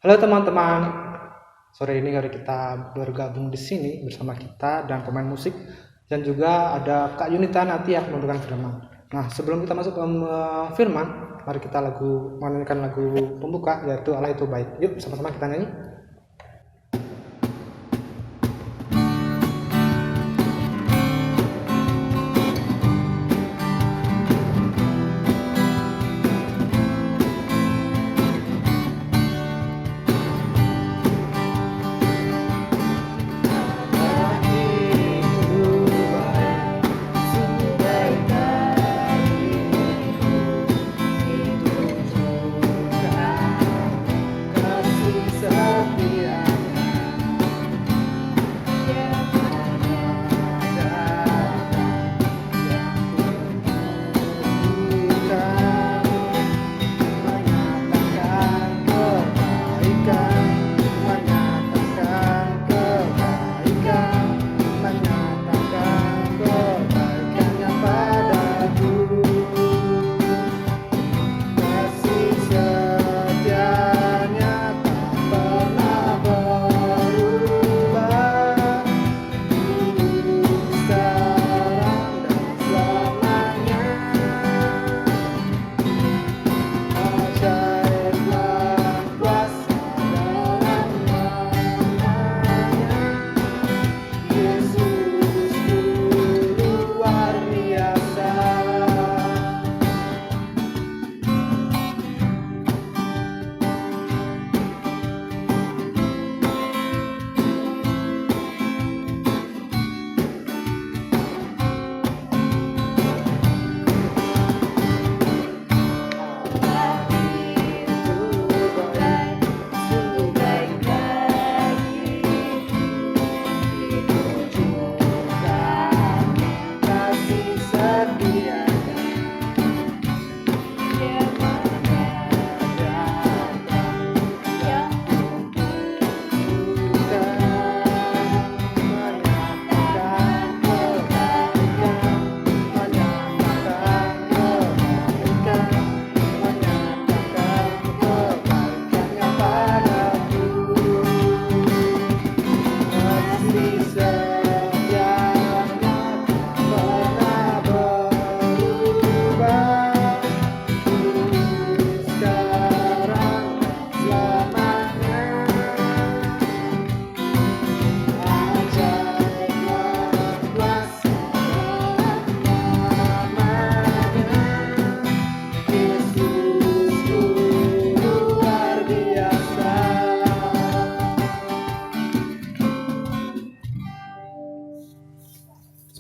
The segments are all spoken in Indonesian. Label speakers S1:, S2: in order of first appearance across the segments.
S1: Halo teman-teman, sore ini hari kita bergabung di sini bersama kita dan pemain musik dan juga ada Kak Yunita nanti yang menentukan firman. Nah, sebelum kita masuk ke firman, mari kita menyanyikan lagu pembuka yaitu Allah itu baik. Yuk sama-sama kita nyanyi.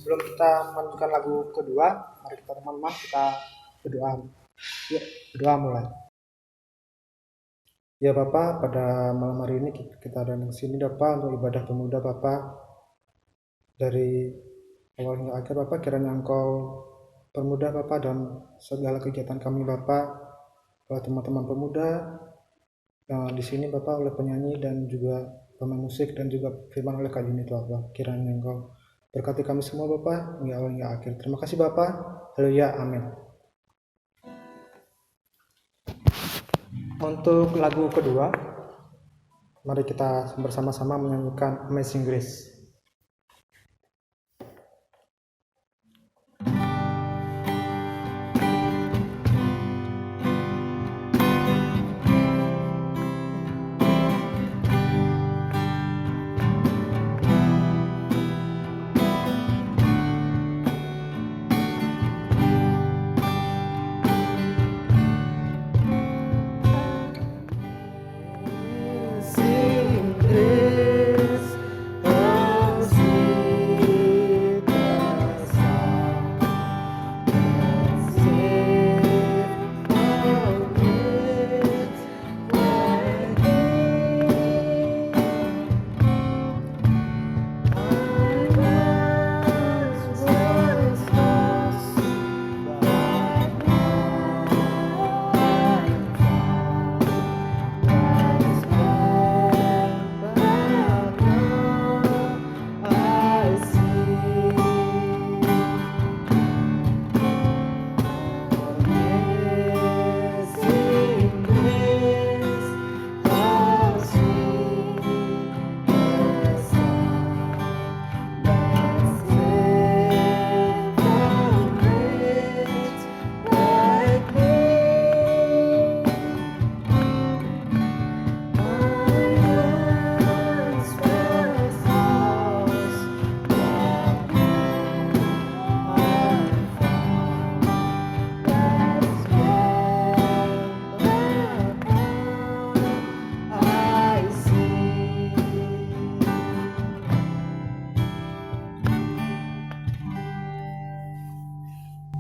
S1: Sebelum kita melanjutkan lagu kedua, mari kita teman-teman kita berdoa. Yuk, berdoa mulai. Ya Bapak, pada malam hari ini kita ada di sini Bapak untuk ibadah pemuda Bapak. Dari awal hingga akhir Bapak, kiranya Engkau permudah Bapak dan segala kegiatan kami Bapak, teman-teman pemuda di sini Bapak oleh penyanyi dan juga pemain musik dan juga firman oleh Kak Yunita Bapak. Kiranya Engkau berkati kami semua Bapak, hingga awal hingga akhir. Terima kasih Bapak. Haleluya, amin. Untuk lagu kedua, mari kita bersama-sama menyanyikan Amazing Grace.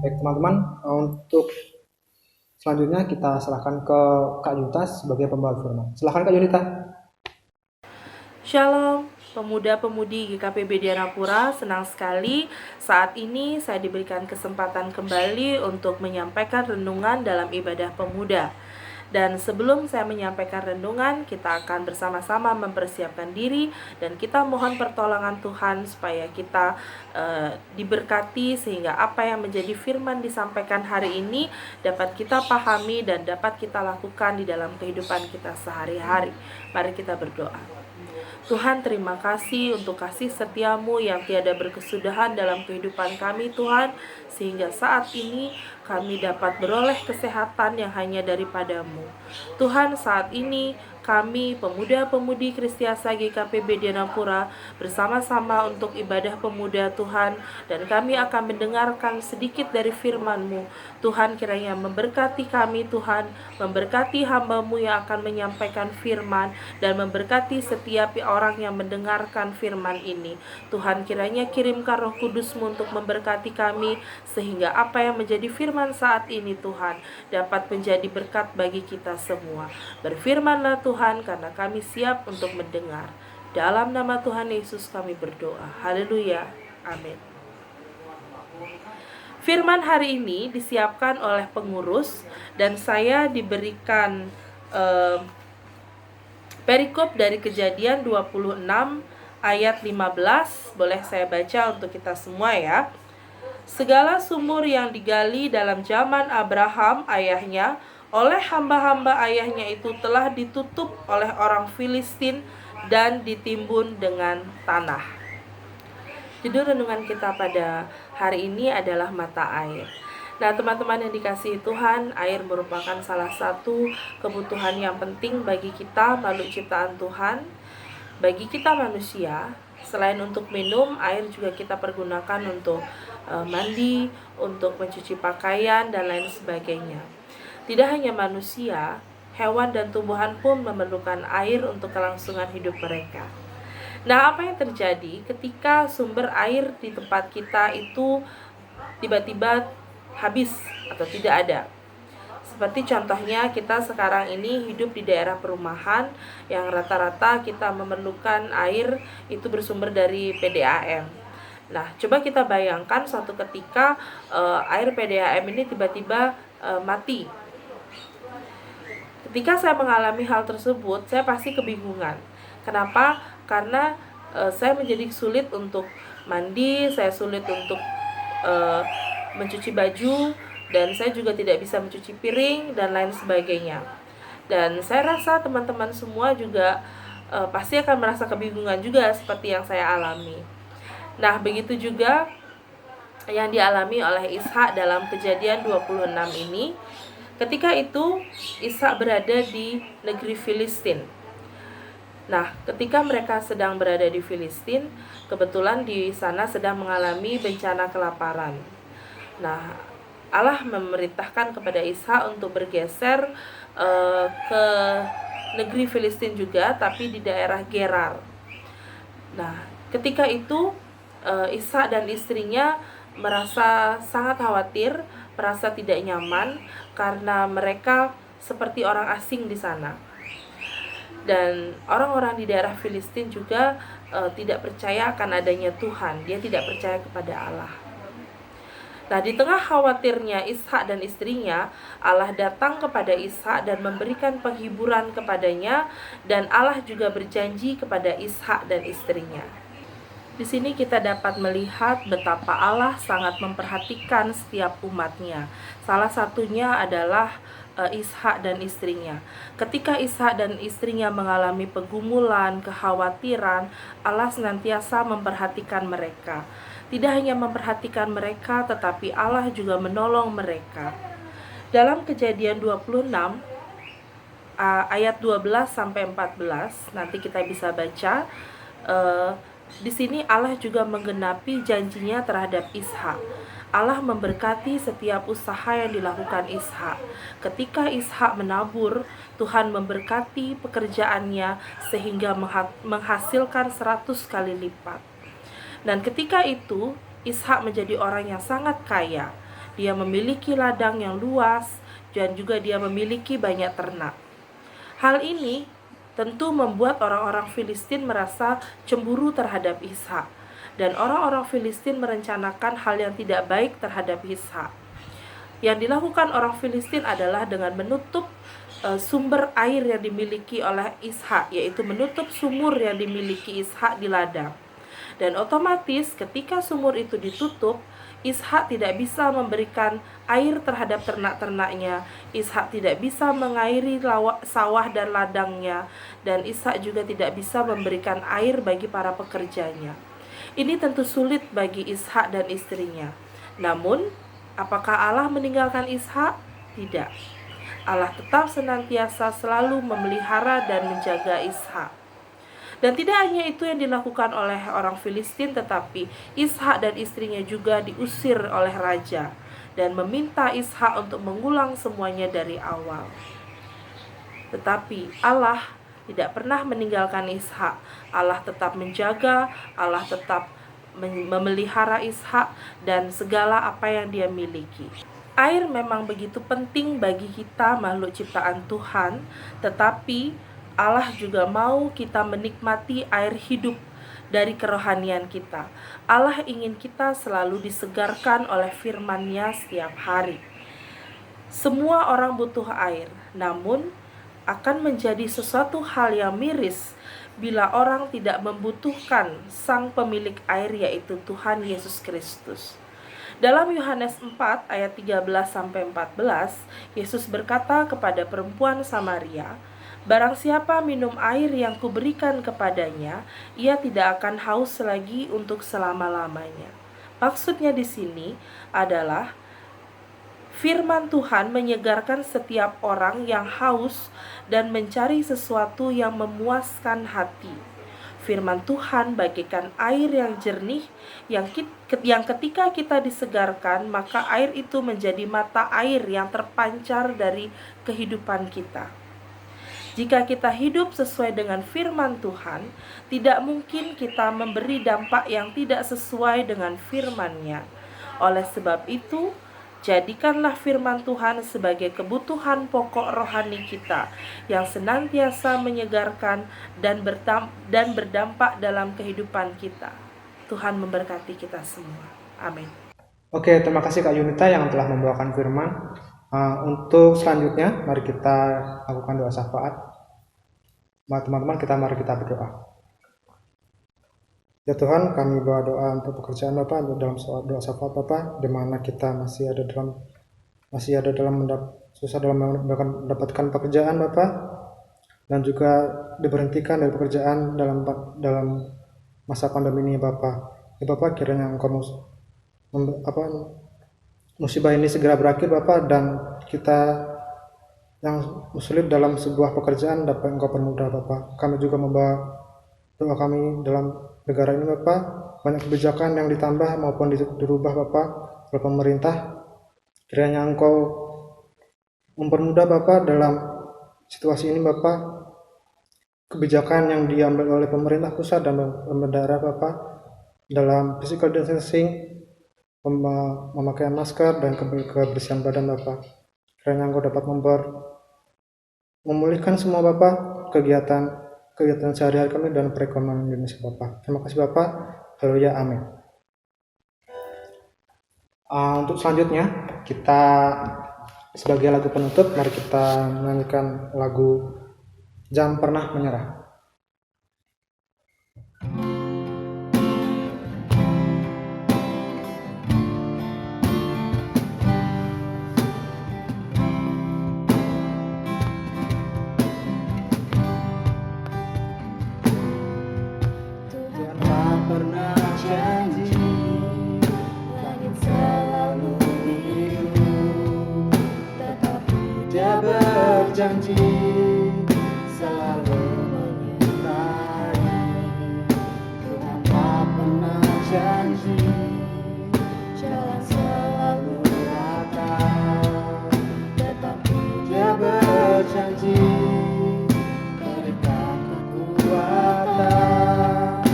S1: Baik teman-teman, untuk selanjutnya kita serahkan ke Kak Yunita sebagai pembawa firman. Silahkan Kak Yunita.
S2: Shalom, pemuda-pemudi GKPB Dianapura, senang sekali saat ini saya diberikan kesempatan kembali untuk menyampaikan renungan dalam ibadah pemuda. Dan sebelum saya menyampaikan renungan, kita akan bersama-sama mempersiapkan diri dan kita mohon pertolongan Tuhan supaya kita diberkati sehingga apa yang menjadi firman disampaikan hari ini dapat kita pahami dan dapat kita lakukan di dalam kehidupan kita sehari-hari. Mari kita berdoa. Tuhan, terima kasih untuk kasih setiamu yang tiada berkesudahan dalam kehidupan kami Tuhan, sehingga saat ini kami dapat beroleh kesehatan yang hanya daripadamu. Tuhan, saat ini kami pemuda-pemudi Kristiasa GKPB Dianapura bersama-sama untuk ibadah pemuda Tuhan, dan kami akan mendengarkan sedikit dari firman-Mu. Tuhan, kiranya memberkati kami Tuhan, memberkati hamba-Mu yang akan menyampaikan firman, dan memberkati setiap orang yang mendengarkan firman ini. Tuhan, kiranya kirimkan Roh Kudus-Mu untuk memberkati kami, sehingga apa yang menjadi firman saat ini Tuhan dapat menjadi berkat bagi kita semua. Berfirmanlah Tuhan, karena kami siap untuk mendengar. Dalam nama Tuhan Yesus kami berdoa. Haleluya. Amin. Firman hari ini disiapkan oleh pengurus dan saya diberikan perikop dari Kejadian 26 ayat 15. Boleh saya baca untuk kita semua ya. Segala sumur yang digali dalam zaman Abraham ayahnya oleh hamba-hamba ayahnya itu telah ditutup oleh orang Filistin dan ditimbun dengan tanah. Judul renungan kita pada hari ini adalah mata air. Nah, teman-teman yang dikasihi Tuhan, air merupakan salah satu kebutuhan yang penting bagi kita, makhluk ciptaan Tuhan. Bagi kita manusia, selain untuk minum, air juga kita pergunakan untuk mandi, untuk mencuci pakaian, dan lain sebagainya. Tidak hanya manusia, hewan dan tumbuhan pun memerlukan air untuk kelangsungan hidup mereka. Nah, apa yang terjadi ketika sumber air di tempat kita itu tiba-tiba habis atau tidak ada? Seperti contohnya kita sekarang ini hidup di daerah perumahan yang rata-rata kita memerlukan air itu bersumber dari PDAM. Nah, coba kita bayangkan suatu ketika air PDAM ini tiba-tiba mati. Ketika saya mengalami hal tersebut, saya pasti kebingungan. Kenapa? Karena saya menjadi sulit untuk mandi, saya sulit untuk mencuci baju, dan saya juga tidak bisa mencuci piring dan lain sebagainya. Dan saya rasa teman-teman semua juga pasti akan merasa kebingungan juga seperti yang saya alami. Nah, begitu juga yang dialami oleh Ishak dalam Kejadian 26 ini. Ketika itu Ishak berada di negeri Filistin. Nah, ketika mereka sedang berada di Filistin, kebetulan di sana sedang mengalami bencana kelaparan. Nah, Allah memerintahkan kepada Ishak untuk bergeser ke negeri Filistin juga, tapi di daerah Gerar. Nah, ketika itu Ishak dan istrinya merasa sangat khawatir, merasa tidak nyaman karena mereka seperti orang asing di sana. Dan orang-orang di daerah Filistin juga tidak percaya akan adanya Tuhan. Dia tidak percaya kepada Allah. Nah, di tengah khawatirnya Ishak dan istrinya, Allah datang kepada Ishak dan memberikan penghiburan kepadanya, dan Allah juga berjanji kepada Ishak dan istrinya. Di sini kita dapat melihat betapa Allah sangat memperhatikan setiap umatnya. Salah satunya adalah Ishak dan istrinya. Ketika Ishak dan istrinya mengalami pergumulan, kekhawatiran, Allah senantiasa memperhatikan mereka. Tidak hanya memperhatikan mereka, tetapi Allah juga menolong mereka. Dalam Kejadian 26 ayat 12 sampai 14, nanti kita bisa baca. Di sini Allah juga menggenapi janjinya terhadap Ishak. Allah memberkati setiap usaha yang dilakukan Ishak. Ketika Ishak menabur, Tuhan memberkati pekerjaannya sehingga menghasilkan 100 kali lipat. Dan ketika itu Ishak menjadi orang yang sangat kaya. dia memiliki ladang yang luas, dan juga dia memiliki banyak ternak. Hal ini tentu membuat orang-orang Filistin merasa cemburu terhadap Ishak, dan orang-orang Filistin merencanakan hal yang tidak baik terhadap Ishak. Yang dilakukan orang Filistin adalah dengan menutup sumber air yang dimiliki oleh Ishak, yaitu menutup sumur yang dimiliki Ishak di ladang. Dan otomatis ketika sumur itu ditutup, Ishak tidak bisa memberikan air terhadap ternak-ternaknya. Ishak tidak bisa mengairi sawah dan ladangnya, dan Ishak juga tidak bisa memberikan air bagi para pekerjanya. Ini tentu sulit bagi Ishak dan istrinya. Namun, apakah Allah meninggalkan Ishak? Tidak. Allah tetap senantiasa selalu memelihara dan menjaga Ishak. Dan tidak hanya itu yang dilakukan oleh orang Filistin, tetapi Ishak dan istrinya juga diusir oleh raja dan meminta Ishak untuk mengulang semuanya dari awal. Tetapi Allah tidak pernah meninggalkan Ishak. Allah tetap menjaga, Allah tetap memelihara Ishak dan segala apa yang dia miliki. Air memang begitu penting bagi kita makhluk ciptaan Tuhan, tetapi Allah juga mau kita menikmati air hidup dari kerohanian kita. Allah ingin kita selalu disegarkan oleh firman-Nya setiap hari. Semua orang butuh air, namun akan menjadi sesuatu hal yang miris bila orang tidak membutuhkan sang pemilik air, yaitu Tuhan Yesus Kristus. Dalam Yohanes 4 ayat 13-14, Yesus berkata kepada perempuan Samaria, "Barang siapa minum air yang kuberikan kepadanya, ia tidak akan haus lagi untuk selama-lamanya." Maksudnya di sini adalah firman Tuhan menyegarkan setiap orang yang haus dan mencari sesuatu yang memuaskan hati. Firman Tuhan bagaikan air yang jernih yang ketika kita disegarkan, maka air itu menjadi mata air yang terpancar dari kehidupan kita. Jika kita hidup sesuai dengan firman Tuhan, tidak mungkin kita memberi dampak yang tidak sesuai dengan firman-Nya. Oleh sebab itu, jadikanlah firman Tuhan sebagai kebutuhan pokok rohani kita yang senantiasa menyegarkan dan berdampak dalam kehidupan kita. Tuhan memberkati kita semua. Amin.
S1: Oke, terima kasih Kak Yunita yang telah membawakan firman. Untuk selanjutnya, mari kita lakukan doa syafaat. Teman-teman, mari kita berdoa. Ya Tuhan, kami bawa doa untuk pekerjaan Bapak, dalam doa syafaat Bapak, di mana kita masih ada dalam susah dalam mendapatkan pekerjaan Bapak, dan juga diberhentikan dari pekerjaan dalam masa pandemi ini Bapak. Ya Bapak, kiranya Engkau musibah ini segera berakhir Bapak, dan kita yang sulit dalam sebuah pekerjaan dapat Engkau permudah Bapak. Kami juga membawa doa kami dalam negara ini Bapak, banyak kebijakan yang ditambah maupun dirubah Bapak oleh pemerintah. Kiranya Engkau mempermudah Bapak dalam situasi ini Bapak, kebijakan yang diambil oleh pemerintah pusat dan pemerintah daerah Bapak dalam physical distancing, memakai masker dan kebersihan badan Bapak. Kiranya Engkau dapat memulihkan semua Bapak kegiatan sehari-hari kami dan perekonomian Indonesia Bapak. Terima kasih Bapak. Haleluya, amin. Untuk selanjutnya, kita sebagai lagu penutup, mari kita menyanyikan lagu Jangan Pernah Menyerah. Janji selalu menyertai, Tuhan tak pernah janji jalan selalu rata, tetapi Dia berjanji berikan kekuatan.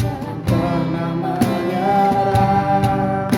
S1: Jangan pernah menyerah,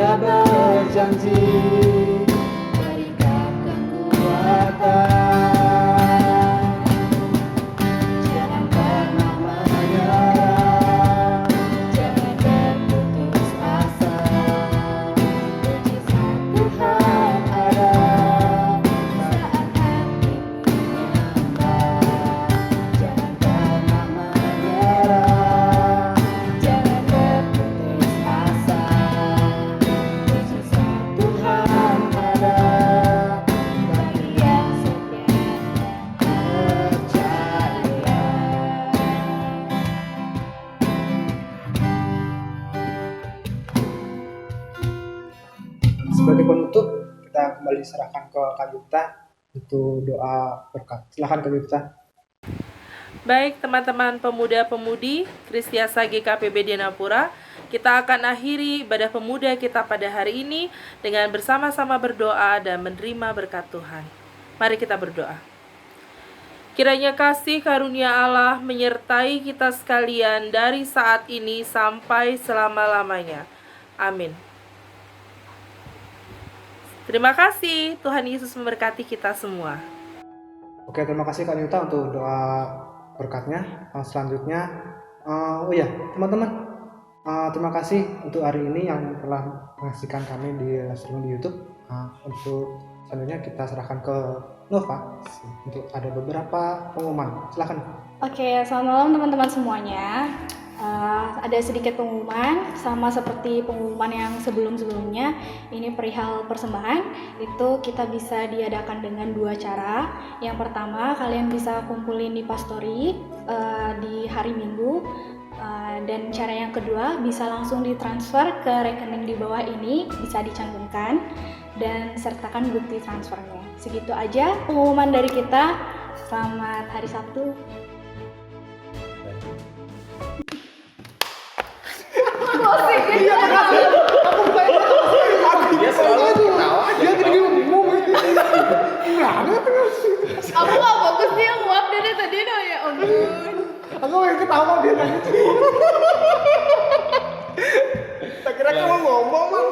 S1: Dia berjanji berikan kekuatan, jangan pernah menyerah, jangan berputus asa. Mujizat Tuhan ada saat hati menyembah. Jangan pernah menyerah, jangan berputus asa. Mujizat Tuhan ada bagi yang setia dan percaya. Sebagai penutup, kita kembali serahkan ke Kak Yuta untuk doa berkat. Silakan Kak Yuta.
S2: Baik teman-teman pemuda-pemudi Kristiasa GKPB Dianapura, kita akan akhiri ibadah pemuda kita pada hari ini dengan bersama-sama berdoa dan menerima berkat Tuhan. Mari kita berdoa. Kiranya kasih karunia Allah menyertai kita sekalian dari saat ini sampai selama-lamanya. Amin. Terima kasih, Tuhan Yesus memberkati kita semua.
S1: Oke, terima kasih Kak Yuta untuk doa berkatnya. Selanjutnya, teman-teman, terima kasih untuk hari ini yang telah menyaksikan kami di live streaming di YouTube. Untuk selanjutnya kita serahkan ke Nova untuk ada beberapa pengumuman. Silakan.
S3: Oke, selamat malam teman-teman semuanya. Ada sedikit pengumuman, sama seperti pengumuman yang sebelum-sebelumnya. Ini perihal persembahan, itu kita bisa diadakan dengan 2 cara. Yang pertama, kalian bisa kumpulin di Pastori di hari Minggu. Dan cara yang kedua, bisa langsung ditransfer ke rekening di bawah ini, bisa dicantumkan dan sertakan bukti transfernya. Segitu aja pengumuman dari kita. Selamat hari Sabtu.
S1: Iya, dia selalu ketawa aja. Dia gini ngomong.
S3: Aku gak fokus, dia nguap dari tadi no, ya ampun.
S1: Aku yang ketawa dia nanya. Tak kira kamu ngomong, Bang.